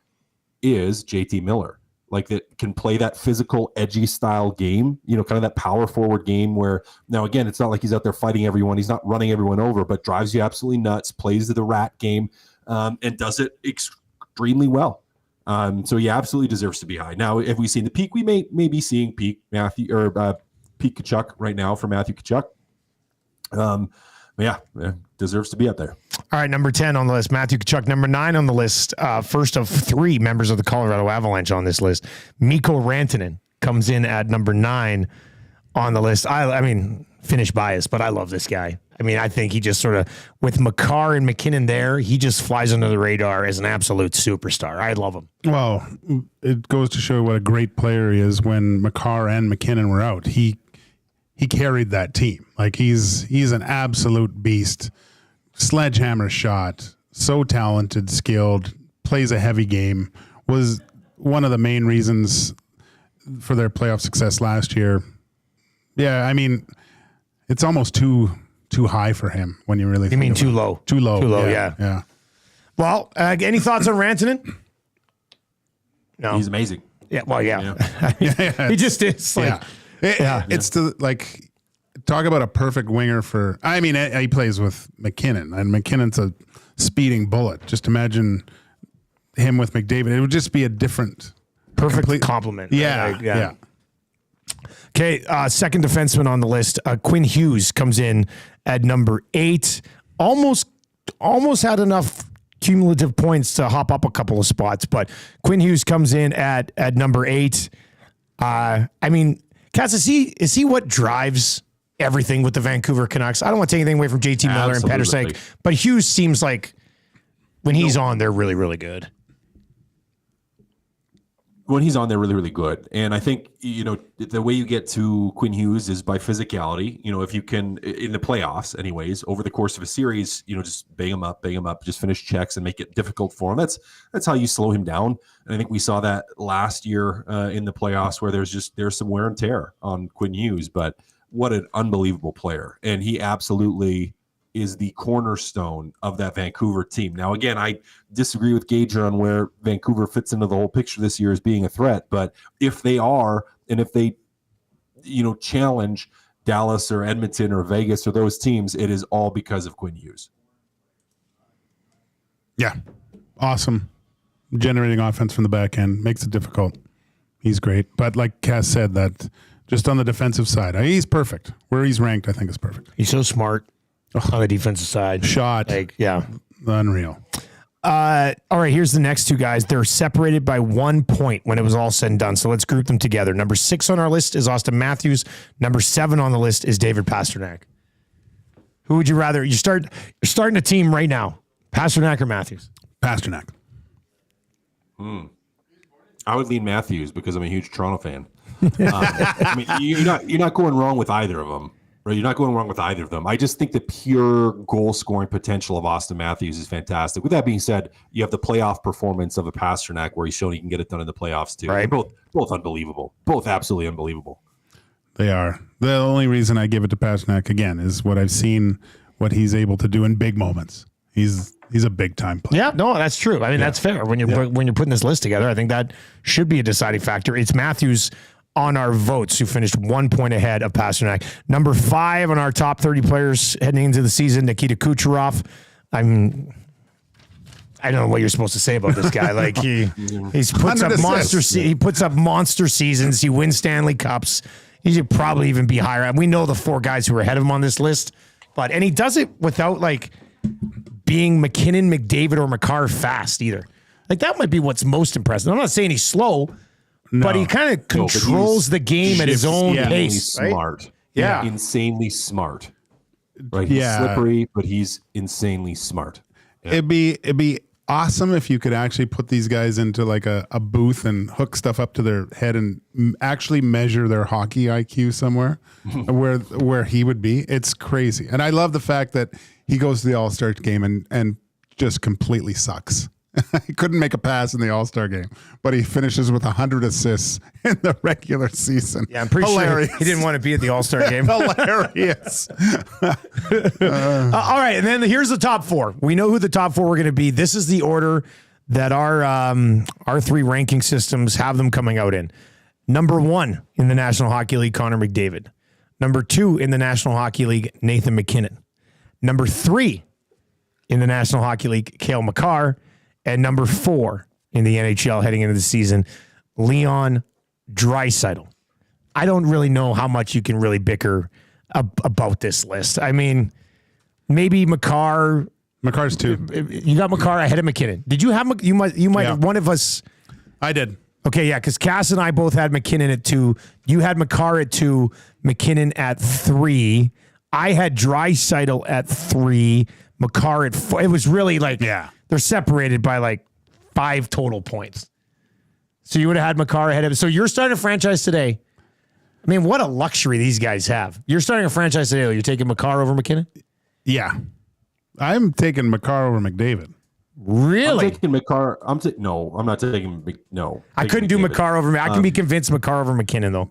is JT Miller. That can play that physical, edgy style game, kind of that power forward game where, now again, it's not like he's out there fighting everyone. He's not running everyone over, but drives you absolutely nuts, plays the rat game, and does it extremely well. So he absolutely deserves to be high. Now, have we seen the peak? We may be seeing peak peak Tkachuk right now for Matthew Tkachuk. Deserves to be up there. All right, number 10 on the list, Matthew Tkachuk. Number 9 on the list, first of 3 members of the Colorado Avalanche on this list. Mikko Rantanen comes in at number 9 on the list. I mean, Finnish bias, but I love this guy. I mean, I think he just sort of, with Makar and McKinnon there, he just flies under the radar as an absolute superstar. I love him. Well, it goes to show what a great player he is. When Makar and McKinnon were out, he carried that team. He's an absolute beast. Sledgehammer shot, so talented, skilled, plays a heavy game, was one of the main reasons for their playoff success last year. Yeah, I mean, it's almost too high for him when you really think too low. Too low, yeah. Well, any thoughts on Rantanen? No. He's amazing. Yeah. Well, yeah. He just is. Like, It's talk about a perfect winger for. I mean, he plays with McKinnon, and McKinnon's a speeding bullet. Just imagine him with McDavid. It would just be a different, perfect compliment. Yeah, Right? Like, yeah. Okay, second defenseman on the list, Quinn Hughes comes in at number 8. Almost had enough cumulative points to hop up a couple of spots, but Quinn Hughes comes in at number 8. I mean, Cass, is he what drives everything with the Vancouver Canucks? I don't want to take anything away from JT Miller and Pettersson, but Hughes seems like when he's on, they're really, really good. When he's on, they're really, really good. And I think, the way you get to Quinn Hughes is by physicality. If you can, in the playoffs anyways, over the course of a series, just bang him up, just finish checks and make it difficult for him. That's how you slow him down. And I think we saw that last year in the playoffs where there's some wear and tear on Quinn Hughes, but what an unbelievable player. And he absolutely is the cornerstone of that Vancouver team. Now, again, I disagree with Gage on where Vancouver fits into the whole picture this year as being a threat. But if they are, and if they, challenge Dallas or Edmonton or Vegas or those teams, it is all because of Quinn Hughes. Yeah. Awesome. Generating offense from the back end makes it difficult. He's great. But like Cass said, that just on the defensive side, he's perfect. Where he's ranked, I think is perfect. He's so smart on the defensive side. Shot. Unreal. All right, here's the next two guys. They're separated by 1 point when it was all said and done. So let's group them together. Number 6 on our list is Austin Matthews. Number 7 on the list is David Pastrnak. Who would you rather? You're starting a team right now. Pastrnak or Matthews? Pastrnak. I would lean Matthews because I'm a huge Toronto fan. I mean, you're not going wrong with either of them. Right, you're not going wrong with either of them. I just think the pure goal scoring potential of Austin Matthews is fantastic. With that being said, you have the playoff performance of a Pastrnak where he's shown he can get it done in the playoffs too. Right. They're both unbelievable. Both absolutely unbelievable. They are. The only reason I give it to Pastrnak again is what I've seen, what he's able to do in big moments. He's a big time player. Yeah, no, that's true. I mean, that's fair. When you're putting this list together, I think that should be a deciding factor. It's Matthews on our votes who finished 1 point ahead of Pastrnak. Number 5 on our top 30 players heading into the season, Nikita Kucherov. I don't know what you're supposed to say about this guy. Like he puts up he puts up monster seasons. He wins Stanley Cups. He should probably even be higher. We know the 4 guys who are ahead of him on this list, and he does it without being McKinnon, McDavid, or Makar fast either. Like that might be what's most impressive. I'm not saying he's slow. No. But he kind of controls the game at his own pace. Smart. Right? Yeah. Insanely smart. Right. He's slippery, but he's insanely smart. Yeah. It'd be awesome if you could actually put these guys into like a booth and hook stuff up to their head and actually measure their hockey IQ somewhere where he would be. It's crazy. And I love the fact that he goes to the All-Star game and just completely sucks. He couldn't make a pass in the All-Star game, but he finishes with 100 assists in the regular season. Yeah, I'm pretty sure he didn't want to be at the All-Star game. Hilarious. All right, and then here's the top 4. We know who the top 4 are going to be. This is the order that our 3 ranking systems have them coming out in. Number 1 in the National Hockey League, Connor McDavid. Number 2 in the National Hockey League, Nathan McKinnon. Number 3 in the National Hockey League, Cale Makar. And number 4 in the NHL heading into the season, Leon Draisaitl. I don't really know how much you can really bicker about this list. I mean, maybe Makar. Makar's 2. You got Makar ahead of McKinnon. Did you have you might have one of us? I did. Okay, yeah, because Cass and I both had McKinnon at 2. You had Makar at 2, McKinnon at 3. I had Draisaitl at 3, Makar at 4. It was really they're separated by 5 total points. So you would have had Makar ahead of it. So you're starting a franchise today. I mean, what a luxury these guys have. You're starting a franchise today. You're taking Makar over McKinnon? Yeah. I'm taking Makar over McDavid. Really? I'm taking Makar. No, I'm not taking. No, I couldn't do Makar over. I can be convinced Makar over McKinnon though.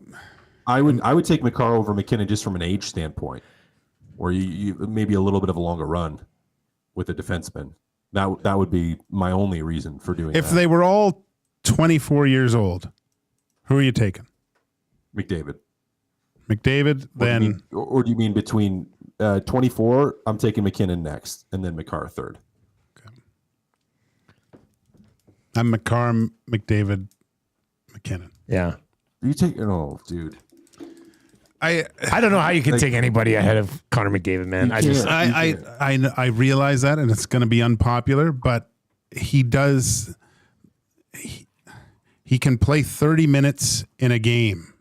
I would take Makar over McKinnon just from an age standpoint, where you maybe a little bit of a longer run with a defenseman. That would be my only reason for doing If that. they were all 24 years old, who are you taking? McDavid. McDavid, then Or do you mean between 24? I'm taking McKinnon next, and then McCarr third. I'm McCarr, McDavid, McKinnon. Yeah. You take dude. I don't know how you can take anybody ahead of Connor McDavid, man. I realize that, and it's going to be unpopular, but he does. He can play 30 minutes in a game,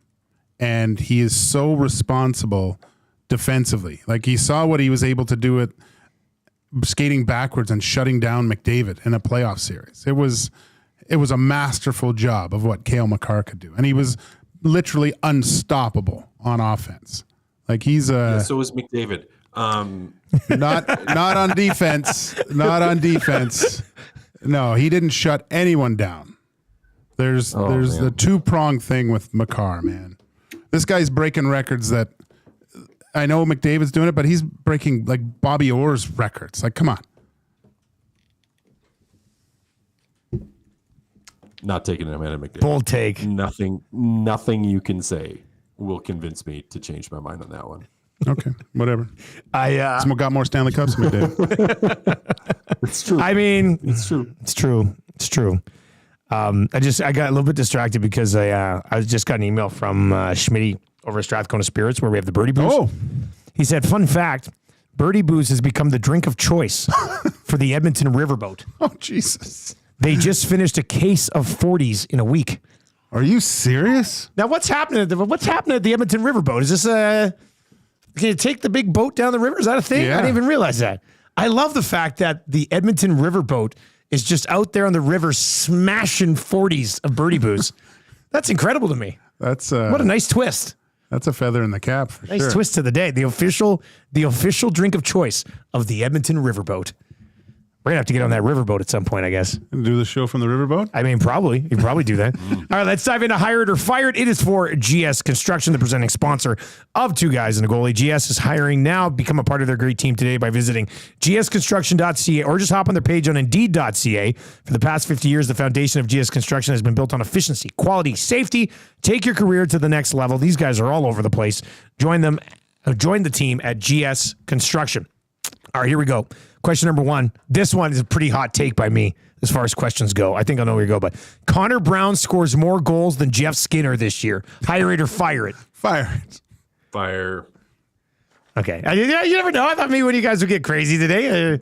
and he is so responsible defensively. Like, he saw what he was able to do at skating backwards and shutting down McDavid in a playoff series. It was a masterful job of what Cale Makar could do, and he was literally unstoppable on offense. Like, he's So is McDavid. not on defense. Not on defense. No, he didn't shut anyone down. There's the two-pronged thing with Makar, man. This guy's breaking records that I know McDavid's doing it, but he's breaking like Bobby Orr's records. Like, come on. Not taking him ahead of McDavid. Bold take. Nothing you can say will convince me to change my mind on that one. Okay, whatever. I got more Stanley Cups than McDavid. It's true. I mean, It's true. It's true. It's true. I got a little bit distracted because I just got an email from Schmitty over at Strathcona Spirits where we have the Birdie Booze. Oh, He said, fun fact, Birdie Booze has become the drink of choice for the Edmonton Riverboat. oh, Jesus. They just finished a case of 40s in a week. Are you serious? Now, what's happening at the Edmonton Riverboat? Is this can you take the big boat down the river? Is that a thing? Yeah. I didn't even realize that. I love the fact that the Edmonton Riverboat is just out there on the river smashing 40s of Birdie Booze. That's incredible to me. That's What a nice twist. That's a feather in the cap for Nice sure. twist to the day. The official drink of choice of the Edmonton Riverboat. We're going to have to get on that riverboat at some point, I guess. Do the show from the riverboat? I mean, probably. You probably do that. All right, let's dive into Hire It or Fire It. It is for GS Construction, the presenting sponsor of Two Guys and a Goalie. GS is hiring now. Become a part of their great team today by visiting gsconstruction.ca or just hop on their page on indeed.ca. For the past 50 years, the foundation of GS Construction has been built on efficiency, quality, safety. Take your career to the next level. These guys are all over the place. Join the team at GS Construction. All right, here we go. Question number one. This one is a pretty hot take by me as far as questions go. I think I know where you go, but Connor Brown scores more goals than Jeff Skinner this year. Hire it or fire it. Fire it. Fire. Okay. You never know. I thought maybe one of you guys would get crazy today.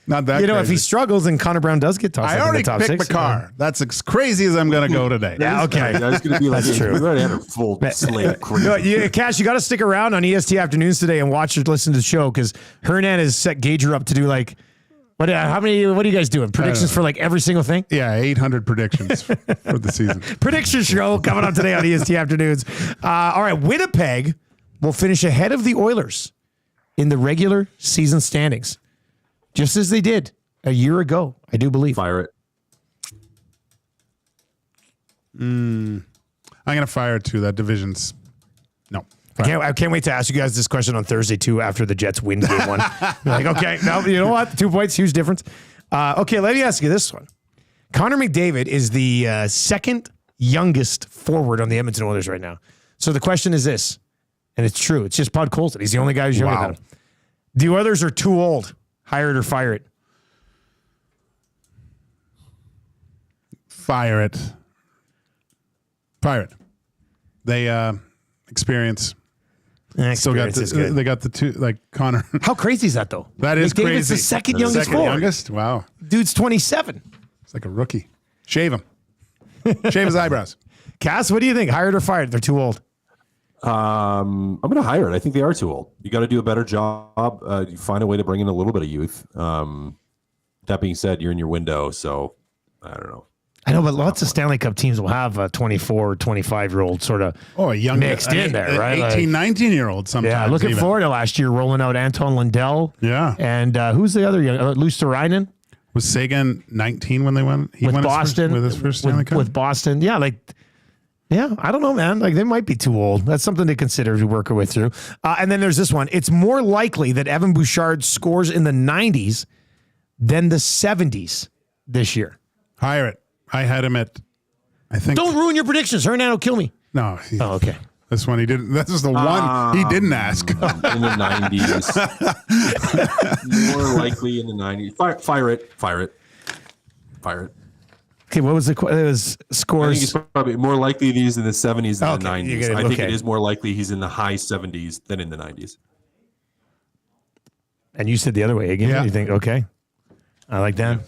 Not that If crazy. he struggles, then Connor Brown does get tossed I up in already the top picked six. McCarr. That's as crazy as I'm going to go today. Yeah, okay. I was going to be like, That's true. we already had a full slate. Cash, you got to stick around on EST Afternoons today and watch or listen to the show because Hernan has set Gager up to do like, what are you guys doing? Predictions for like every single thing? Yeah, 800 predictions for the season. Prediction show coming up today on EST Afternoons. All right, Winnipeg will finish ahead of the Oilers in the regular season standings, just as they did a year ago, I do believe. Fire it. I'm going to fire it too. That division's no. I can't wait to ask you guys this question on Thursday, too, after the Jets win game one. You're like, okay, no, you know what? 2 points, huge difference. Okay, let me ask you this one. Connor McDavid is the second youngest forward on the Edmonton Oilers right now. So the question is this, and it's true. It's just Bud Colton. He's the only guy who's younger than him. The Oilers are too old. Hire it or fire it. Fire it. Fire it. They experience. Still got they got the two, like Connor. How crazy is that, though? That is McDavid's crazy. the second youngest forward. Youngest? Wow. Dude's 27. It's like a rookie. Shave him. Shave his eyebrows. Cass, what do you think? Hire it or fire it? They're too old. I'm going to hire it. I think they are too old. You got to do a better job. You find a way to bring in a little bit of youth. That being said, you're in your window, so I don't know. I know, but lots of Stanley Cup teams will have a 24 or 25-year-old sort of a young mixed in there, right? 18, 19-year-old sometimes. Yeah, look at even. Florida last year rolling out Anton Lundell. Yeah. And who's the other young? Luosterainen? Was Sagan 19 when they won? He With won Boston. with his first Stanley Cup? With Boston. Yeah, I don't know, man. Like, they might be too old. That's something to consider to work our way through. And then there's this one. It's more likely that Evan Bouchard scores in the 90s than the 70s this year. Hire it. I had him at, I think. Don't ruin your predictions. Hernan will kill me. No. Oh, okay. This one he didn't. This is the one he didn't ask. In the 90s. More likely in the 90s. Fire it. Okay, what was it was I scores? think it's probably more likely he's in the 70s than the Okay, 90s. I think it is more likely he's in the high 70s than in the 90s. And you said the other way again. Yeah. You think, okay. I like that.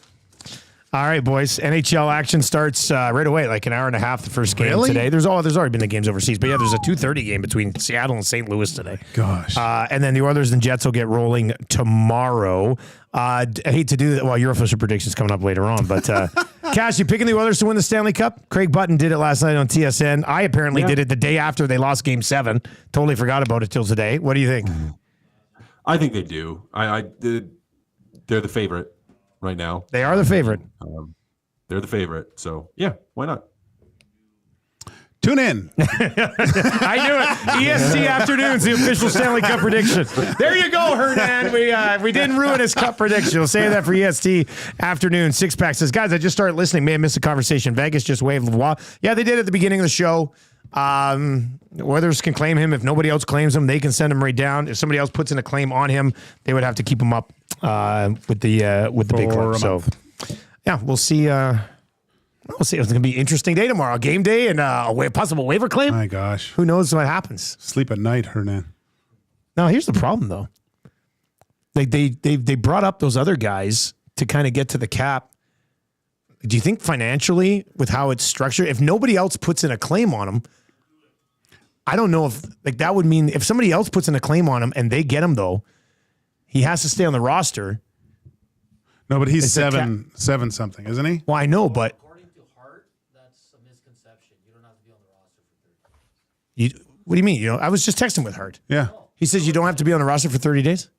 All right, boys. NHL action starts right away, like an hour and a half, the first game today. There's already been the games overseas, but yeah, there's a 2:30 game between Seattle and St. Louis today. Gosh. And then the Oilers and Jets will get rolling tomorrow. I hate to do that. Well, your official prediction's coming up later on, but Cass, you picking the Oilers to win the Stanley Cup? Craig Button did it last night on TSN. I apparently did it the day after they lost Game 7. Totally forgot about it till today. What do you think? I think they do. They're the favorite right now. They are the favorite. They're the favorite. So, yeah, why not? Tune in. I knew it. EST Afternoons, the official Stanley Cup prediction. There you go, Hernan. We didn't ruin his cup prediction. We'll save that for EST Afternoon. Six-pack says, guys, I just started listening. May have missed a conversation. Vegas just waived Lavoie. Yeah, they did at the beginning of the show. Oilers can claim him. If nobody else claims him, they can send him right down. If somebody else puts in a claim on him, they would have to keep him up with the big club. So, yeah, we'll see. We'll see. It's going to be an interesting day tomorrow. Game day and a possible waiver claim. My gosh. Who knows what happens? Sleep at night, Hernan. Now, here's the problem, though. Like they brought up those other guys to kind of get to the cap. Do you think financially, with how it's structured, if nobody else puts in a claim on him, I don't know if that would mean if somebody else puts in a claim on him and they get him, though, he has to stay on the roster. No, but he's It's a seven something, isn't he? Well, I know, but According to Hart, that's a misconception. You don't have to be on the roster for 30 days. what do you mean? I was just texting with Hart. Yeah. He says you don't have to be on the roster for 30 days.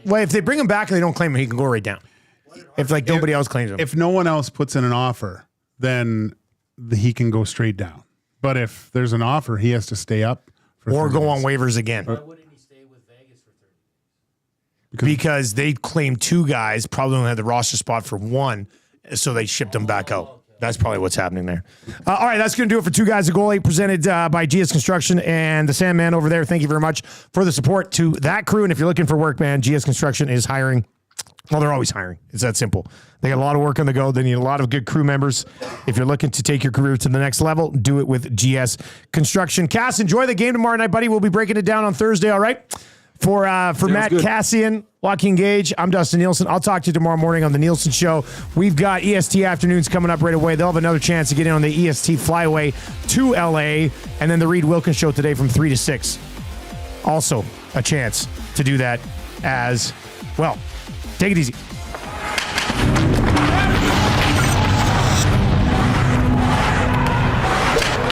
Well, if they bring him back and they don't claim him, he can go right down. If nobody else claims him. If no one else puts in an offer, then he can go straight down. But if there's an offer, he has to stay up for or 30 go on days. waivers again. Why wouldn't he stay with Vegas for 30 days? Because they claimed 2 guys, probably only had the roster spot for 1, so they shipped them back out. That's probably what's happening there. All right, that's going to do it for Two Guys A Goalie, presented by GS Construction and the Sandman over there. Thank you very much for the support to that crew. And if you're looking for work, man, GS Construction is hiring. Well, they're always hiring. It's that simple. They got a lot of work on the go. They need a lot of good crew members. If you're looking to take your career to the next level, do it with GS Construction. Cass, enjoy the game tomorrow night, buddy. We'll be breaking it down on Thursday, all right? For Matt good. Kassian, Joaquin Gage, I'm Dustin Nielson. I'll talk to you tomorrow morning on the Nielsen Show. We've got EST Afternoons coming up right away. They'll have another chance to get in on the EST Flyaway to LA. And then the Reed Wilkins Show today from 3 to 6. Also a chance to do that as well. Take it easy.